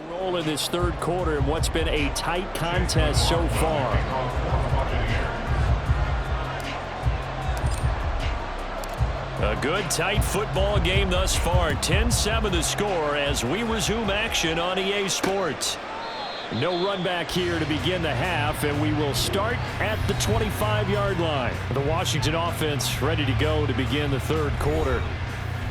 Roll in this third quarter in what's been a tight contest so far. A good tight football game thus far. 10-7 the score as we resume action on EA Sports. No run back here to begin the half, and we will start at the 25-yard line. The Washington offense ready to go to begin the third quarter.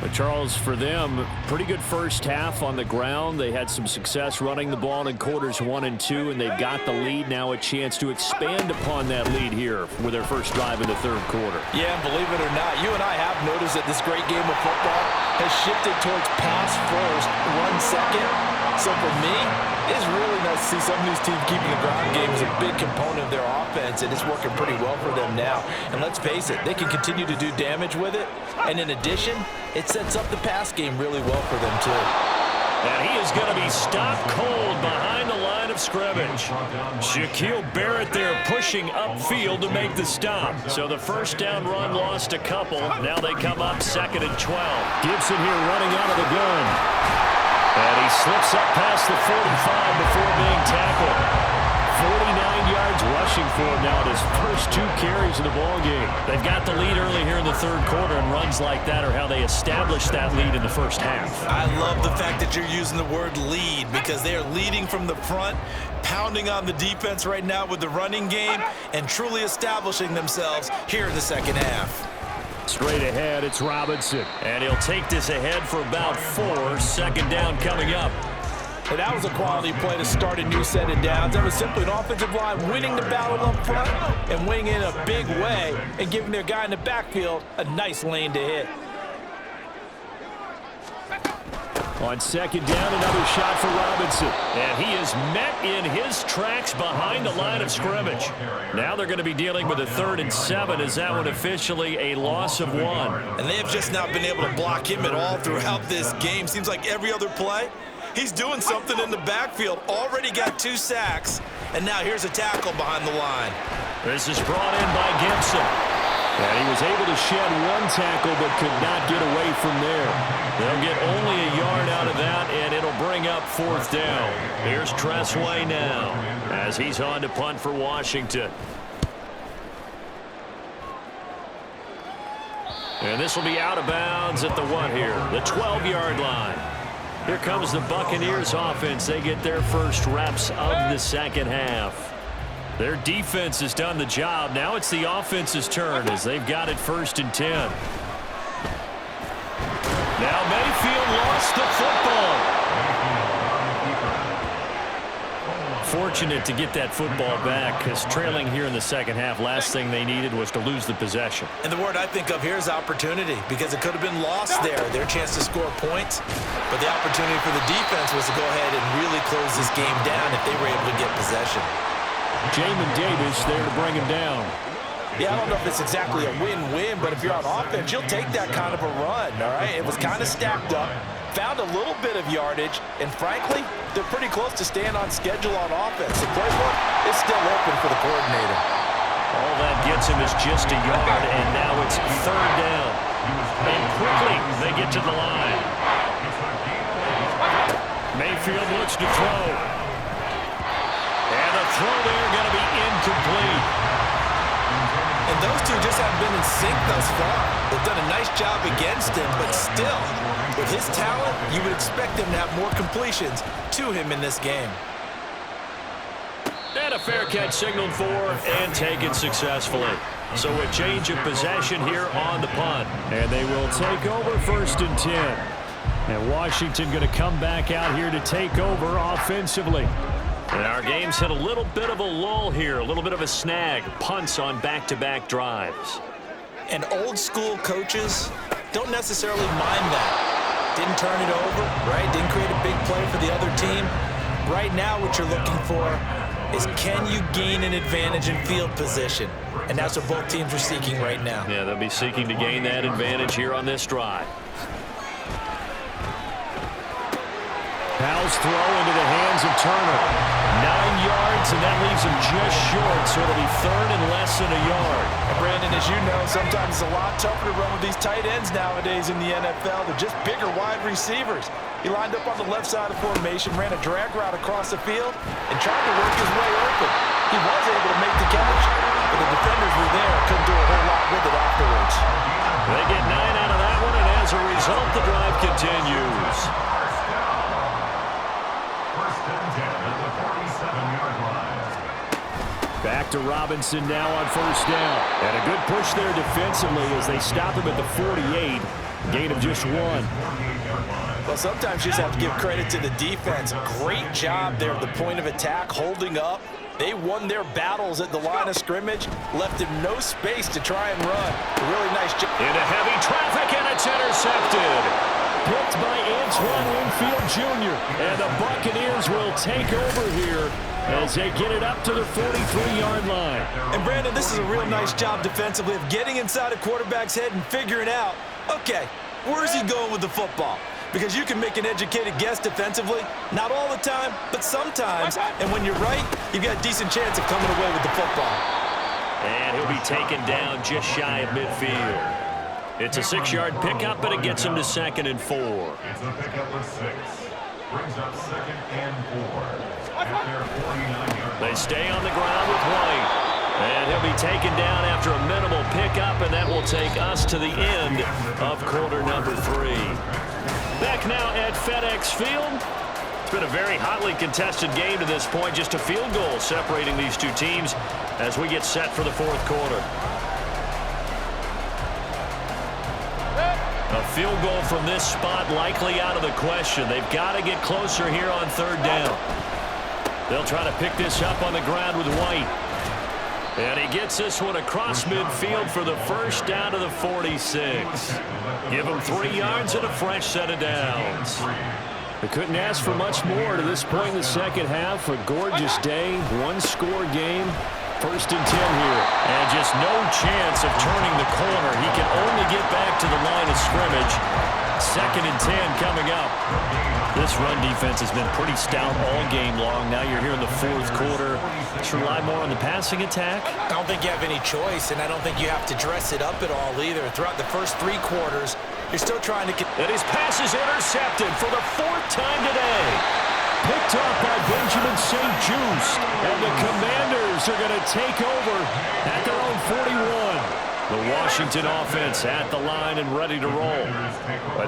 But Charles, for them, pretty good first half on the ground. They had some success running the ball in quarters 1 and 2, and they've got the lead now, a chance to expand upon that lead here with their first drive in the third quarter. Yeah, and believe it or not, you and I have noticed that this great game of football has shifted towards pass first, run second. So for me, it's really nice to see some of these teams keeping the ground game as a big component of their offense, and it's working pretty well for them now. And let's face it, they can continue to do damage with it. And in addition, it sets up the pass game really well for them too. And he is going to be stopped cold behind the line of scrimmage. Shaquille Barrett there pushing upfield to make the stop. So the first down run lost a couple. Now they come up 2nd and 12. Gibson here running out of the gun. And he slips up past the 45 before being tackled. 49 yards rushing for him now at his first 2 carries of the ball game. They've got the lead early here in the third quarter, and runs like that are how they establish that lead in the first half. I love the fact that you're using the word lead because they are leading from the front, pounding on the defense right now with the running game, and truly establishing themselves here in the second half. Straight ahead, it's Robinson. And he'll take this ahead for about 4. 2nd down coming up. And that was a quality play to start a new set of downs. That was simply an offensive line winning the battle up front and winning in a big way and giving their guy in the backfield a nice lane to hit. On 2nd down, another shot for Robinson. And he is met in his tracks behind the line of scrimmage. Now they're going to be dealing with a 3rd and 7. Is that one officially a loss of 1? And they have just not been able to block him at all throughout this game. Seems like every other play, he's doing something in the backfield. Already got 2 sacks. And now here's a tackle behind the line. This is brought in by Gibson. And he was able to shed 1 tackle but could not get away from there. They'll get only a yard out of that, and it'll bring up 4th down. Here's Tressway now as he's on to punt for Washington. And this will be out of bounds at the 1 here, the 12-yard line. Here comes the Buccaneers offense. They get their first reps of the second half. Their defense has done the job. Now it's the offense's turn as they've got it 1st and 10. Now Mayfield lost the football. Fortunate to get that football back because trailing here in the second half, last thing they needed was to lose the possession. And the word I think of here is opportunity because it could have been lost there, their chance to score points. But the opportunity for the defense was to go ahead and really close this game down if they were able to get possession. Jamin Davis there to bring him down. Yeah, I don't know if it's exactly a win-win, but if you're on offense, you'll take that kind of a run, all right? It was kind of stacked up, found a little bit of yardage, and frankly, they're pretty close to staying on schedule on offense. The playbook is still open for the coordinator. All that gets him is just a yard, and now it's 3rd down. And quickly, they get to the line. Mayfield looks to throw. And the throw there going to be incomplete. And those two just haven't been in sync thus far. They've done a nice job against him, but still, with his talent, you would expect him to have more completions to him in this game. And a fair catch signaled for and taken successfully. So a change of possession here on the punt. And they will take over 1st and 10. And Washington going to come back out here to take over offensively. And our game's hit a little bit of a lull here, a little bit of a snag. Punts on back-to-back drives. And old-school coaches don't necessarily mind that. Didn't turn it over, right? Didn't create a big play for the other team. Right now what you're looking for is can you gain an advantage in field position? And that's what both teams are seeking right now. Yeah, they'll be seeking to gain that advantage here on this drive. Powell's Howell's throw into the hands of Turner. 9 yards, and that leaves him just short, so it'll be third and less than a yard. Brandon, as you know, sometimes it's a lot tougher to run with these tight ends nowadays in the NFL. They're just bigger wide receivers. He lined up on the left side of formation, ran a drag route across the field, and tried to work his way open. He was able to make the catch, but the defenders were there, couldn't do a whole lot with it afterwards. They get 9 out of that one, and as a result, the drive continues. Back to Robinson now on first down. And a good push there defensively as they stop him at the 48. Gain of just 1. Well, sometimes you just have to give credit to the defense. Great job there at the point of attack, holding up. They won their battles at the line of scrimmage, left him no space to try and run. A really nice job. Into heavy traffic, and it's intercepted. Picked by Antoine Winfield Jr. And the Buccaneers will take over here as they get it up to the 43-yard line. And, Brandon, this is a real nice job defensively of getting inside a quarterback's head and figuring out, okay, where's he going with the football? Because you can make an educated guess defensively, not all the time, but sometimes. And when you're right, you've got a decent chance of coming away with the football. And he'll be taken down just shy of midfield. It's a 6-yard pickup, but it gets him to 2nd and 4. It's a pickup of 6. Brings up 2nd and 4. At their 49-yard line. They stay on the ground with White. And he'll be taken down after a minimal pickup, and that will take us to the end of quarter number 3. Back now at FedEx Field. It's been a very hotly contested game to this point. Just a field goal separating these two teams as we get set for the 4th quarter. A field goal from this spot likely out of the question. They've got to get closer here on 3rd down. They'll try to pick this up on the ground with White. And he gets this one across midfield for the first down to the 46. Give him 3 yards and a fresh set of downs. They couldn't ask for much more to this point in the second half. A gorgeous day, 1-score game. 1st and 10 here. And just no chance of turning the corner. He can only get back to the line of scrimmage. 2nd and 10 coming up. This run defense has been pretty stout all game long. Now you're here in the 4th quarter. Let's rely more on the passing attack. I don't think you have any choice, and I don't think you have to dress it up at all either. Throughout the first 3 quarters, you're still trying to get... And his pass is intercepted for the 4th time today. Picked up by Benjamin St. Juste. And the Commanders are going to take over at their own 41. The Washington offense at the line and ready to roll.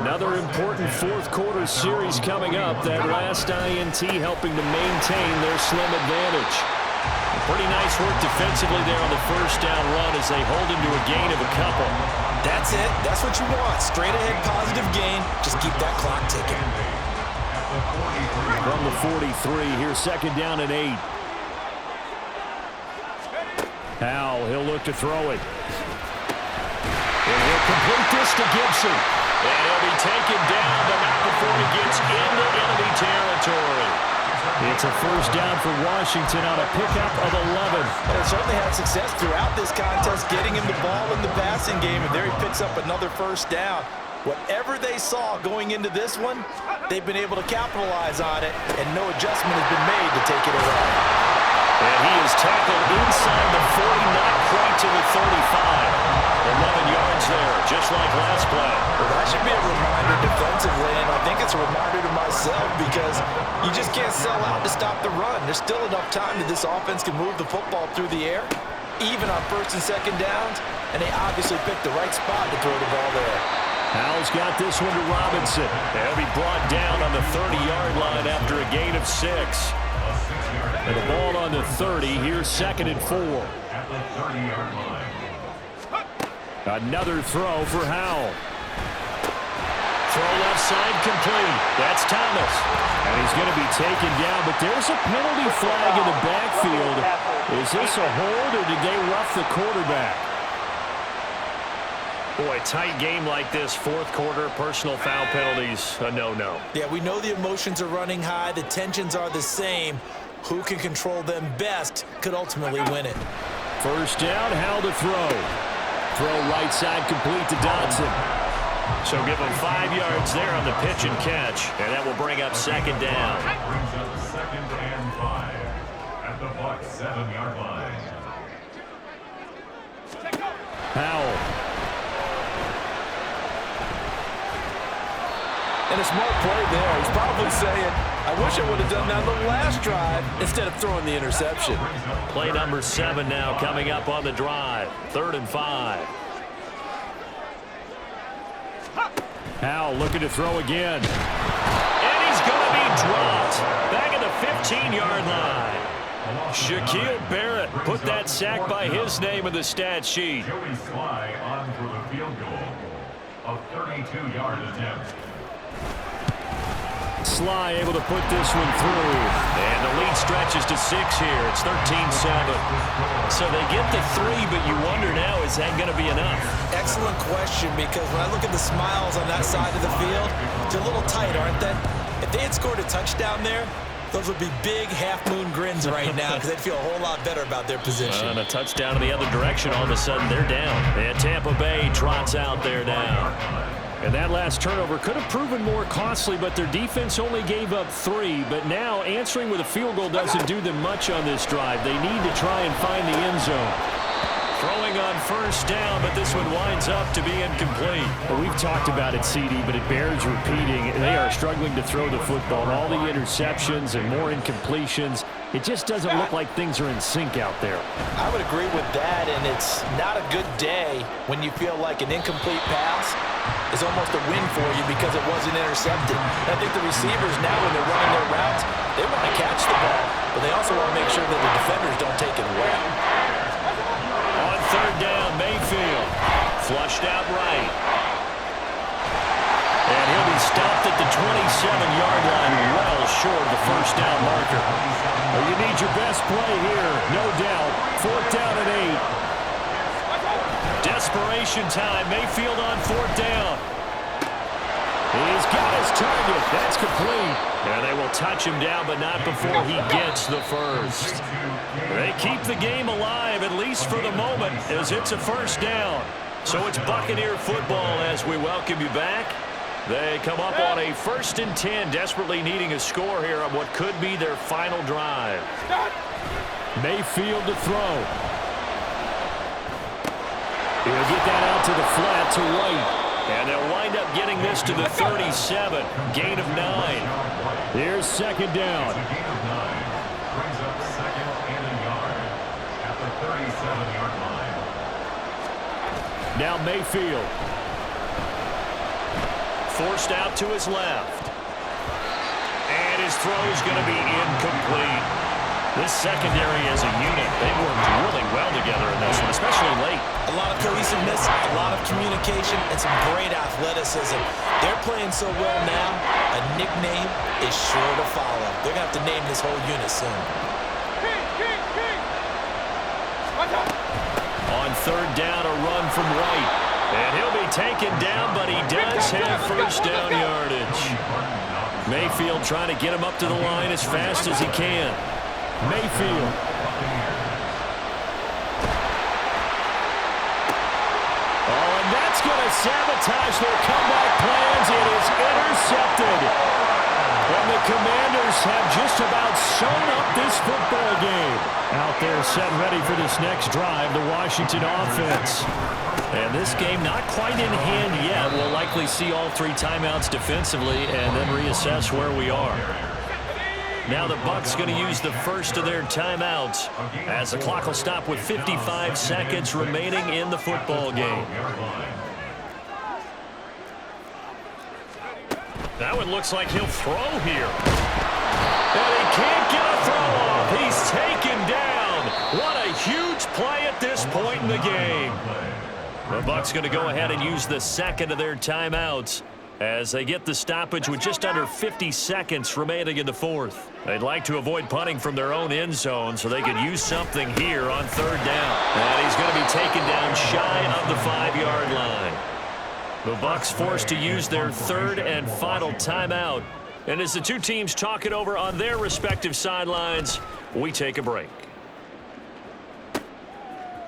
Another important 4th quarter series coming up. That last INT helping to maintain their slim advantage. Pretty nice work defensively there on the 1st down run as they hold him to a gain of a couple. That's it. That's what you want. Straight ahead positive gain. Just keep that clock ticking. From the 43, here's 2nd down and 8. Howell, he'll look to throw it. And he'll complete this to Gibson. And he'll be taken down, but not before he gets into enemy territory. It's a 1st down for Washington on a pickup of 11. They certainly had success throughout this contest, getting him the ball in the passing game, and there he picks up another 1st down. Whatever they saw going into this one, they've been able to capitalize on it, and no adjustment has been made to take it away. And he is tackled inside the 40, not quite to the 35. 11 yards there, just like last play. Well, that should be a reminder defensively, and I think it's a reminder to myself because you just can't sell out to stop the run. There's still enough time that this offense can move the football through the air, even on 1st and 2nd downs, and they obviously picked the right spot to throw the ball there. Howell's got this one to Robinson. He'll be brought down on the 30-yard line after a gain of 6. And the ball on the 30. Here's 2nd and 4. At the 30-yard line. Another throw for Howell. Throw left side complete. That's Thomas. And he's going to be taken down, but there's a penalty flag in the backfield. Is this a hold, or did they rough the quarterback? Boy, tight game like this, 4th quarter, personal foul penalties, a no-no. Yeah, we know the emotions are running high. The tensions are the same. Who can control them best could ultimately win it. 1st down, Howell to throw. Throw right side complete to Dodson. So give him 5 yards there on the pitch and catch, and that will bring up second down. Brings up second and 5 at the Bucs 7-yard line. Powell. And a smart play there. He's probably saying, I wish I would have done that on the last drive instead of throwing the interception. Play number 7 now coming up on the drive. 3rd and 5. Powell looking to throw again. And he's going to be dropped. Back at the 15-yard line. Shaquille Barrett put that sack by his name in the stat sheet. Joey Sly on for the field goal. A 32-yard attempt. Sly able to put this one through. And the lead stretches to 6 here. It's 13-7. So they get the 3, but you wonder now, is that going to be enough? Excellent question, because when I look at the smiles on that side of the field, they're a little tight, aren't they? If they had scored a touchdown there, those would be big half-moon grins right now because they'd feel a whole lot better about their position. And a touchdown in the other direction, all of a sudden they're down. And Tampa Bay trots out there now. And that last turnover could have proven more costly, but their defense only gave up 3. But now answering with a field goal doesn't do them much on this drive. They need to try and find the end zone. Throwing on first down, but this one winds up to be incomplete. Well, we've talked about it, CD, but it bears repeating. They are struggling to throw the football. All the interceptions and more incompletions. It just doesn't look like things are in sync out there. I would agree with that, and it's not a good day when you feel like an incomplete pass is almost a win for you because it wasn't intercepted. And I think the receivers now, when they're running their routes, they want to catch the ball, but they also want to make sure that the defenders don't take it away. On 3rd down, Mayfield flushed out right. And he'll be stopped at the 27-yard line, well short of the first down marker. Well, you need your best play here, no doubt. 4th down and 8. Desperation time. Mayfield on 4th down. He's got his target. That's complete. And they will touch him down, but not before he gets the first. They keep the game alive, at least for the moment, as it's a first down. So it's Buccaneer football as we welcome you back. They come up on a 1st and 10, desperately needing a score here on what could be their final drive. Mayfield to throw. He'll get that out to the flat to right. And they'll wind up getting this to the 37. Gain of 9. Here's 2nd down. Gain of 9. Brings up second and a yard at the 37-yard line. Now Mayfield. Forced out to his left. And his throw's going to be incomplete. This secondary as a unit, they worked really well together in this one, especially late. A lot of cohesiveness, a lot of communication, and some great athleticism. They're playing so well now, a nickname is sure to follow. They're going to have to name this whole unit soon. On 3rd down, a run from right. And he'll be taken down, but he does have first down yardage. Mayfield trying to get him up to the line as fast as he can. Mayfield. Oh, and that's going to sabotage their comeback plans. It is intercepted. And the Commanders have just about sewn up this football game. Out there set ready for this next drive, the Washington offense. And this game not quite in hand yet. We'll likely see all 3 timeouts defensively and then reassess where we are. Now the Bucs going to use the first of their timeouts as the clock will stop with 55 seconds remaining in the football game. That one looks like he'll throw here. And he can't get a throw off. He's taken down. What a huge play at this point in the game. The Bucs going to go ahead and use the second of their timeouts as they get the stoppage with just under 50 seconds remaining in the 4th. They'd like to avoid punting from their own end zone so they could use something here on 3rd down. And he's going to be taken down shy of the 5-yard line. The Bucs forced to use their 3rd and final timeout. And as the 2 teams talk it over on their respective sidelines, we take a break.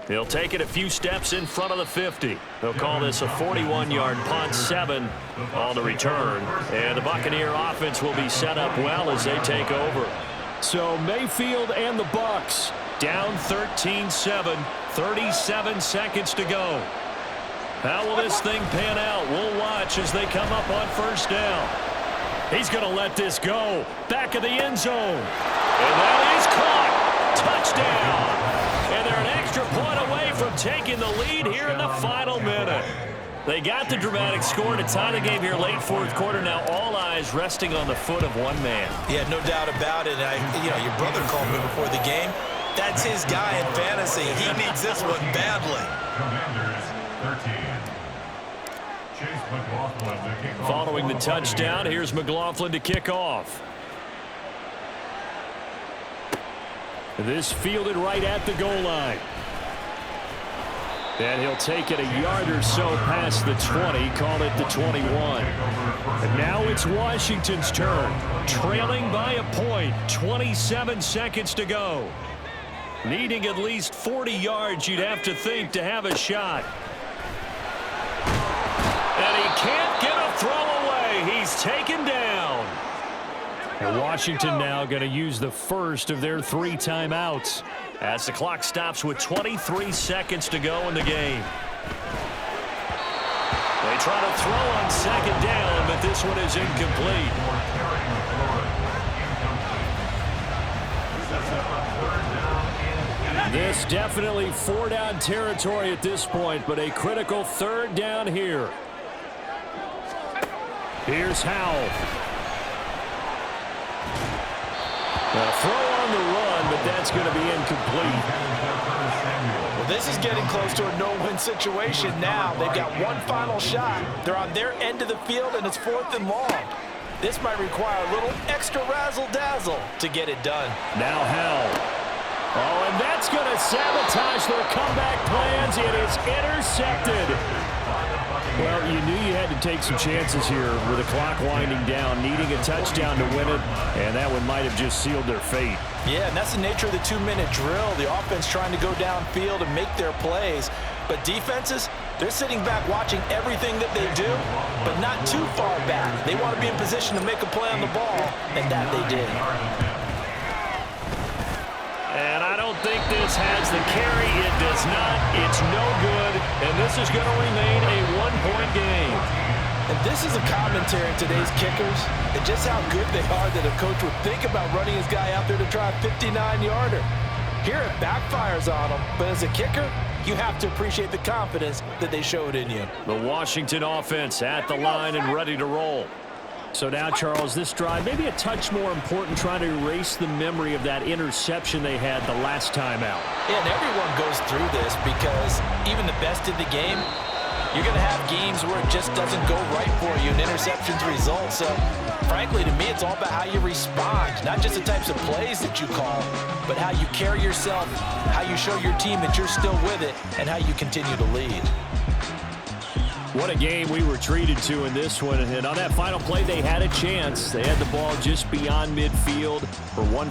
He'll take it a few steps in front of the 50. They'll call this a 41-yard punt, 7 on the return. And the Buccaneer offense will be set up well as they take over. So Mayfield and the Bucs down 13-7, 37 seconds to go. How will this thing pan out? We'll watch as they come up on first down. He's going to let this go. Back of the end zone. And that is caught. Touchdown. And they're an extra point away from taking the lead here in the final minute. They got the dramatic score to tie the game here late fourth quarter. Now all eyes resting on the foot of one man. Yeah, no doubt about it. Your brother called me before the game. That's his guy in fantasy. He needs this one badly. Commanders 13. Chase McLaughlin to kick off. Following the touchdown, here's McLaughlin to kick off. This fielded right at the goal line. And he'll take it a yard or so past the 20, call it the 21. And now it's Washington's turn, trailing by a point, 27 seconds to go. Needing at least 40 yards, you'd have to think, to have a shot. And he can't get a throw away. He's taken down. And Washington now going to use the first of their 3 timeouts as the clock stops with 23 seconds to go in the game. They try to throw on second down, but this one is incomplete. This definitely 4-down territory at this point, but a critical 3rd down here. Here's Howell. A throw on the run, but that's going to be incomplete. Well, this is getting close to a no-win situation now. They've got one final shot. They're on their end of the field, and it's 4th and long. This might require a little extra razzle-dazzle to get it done. Now Howell. Oh, and that's going to sabotage their comeback plans. It is intercepted. Well, you knew you had to take some chances here with the clock winding down, needing a touchdown to win it, and that one might have just sealed their fate. Yeah, and that's the nature of the 2-minute drill. The offense trying to go downfield and make their plays. But defenses, they're sitting back watching everything that they do, but not too far back. They want to be in position to make a play on the ball, and that they did. And I don't think this has the carry. It does not. It's no good. And this is going to remain a 1-point game. And this is a commentary in today's kickers and just how good they are that a coach would think about running his guy out there to try a 59-yarder. Here it backfires on him, but as a kicker, you have to appreciate the confidence that they showed in you. The Washington offense at the line and ready to roll. So now, Charles, this drive maybe a touch more important, trying to erase the memory of that interception they had the last time out. Yeah, and everyone goes through this because even the best in the game, you're going to have games where it just doesn't go right for you and interceptions result. So, frankly, to me, it's all about how you respond, not just the types of plays that you call, but how you carry yourself, how you show your team that you're still with it, and how you continue to lead. What a game we were treated to in this one. And on that final play, they had a chance. They had the ball just beyond midfield for one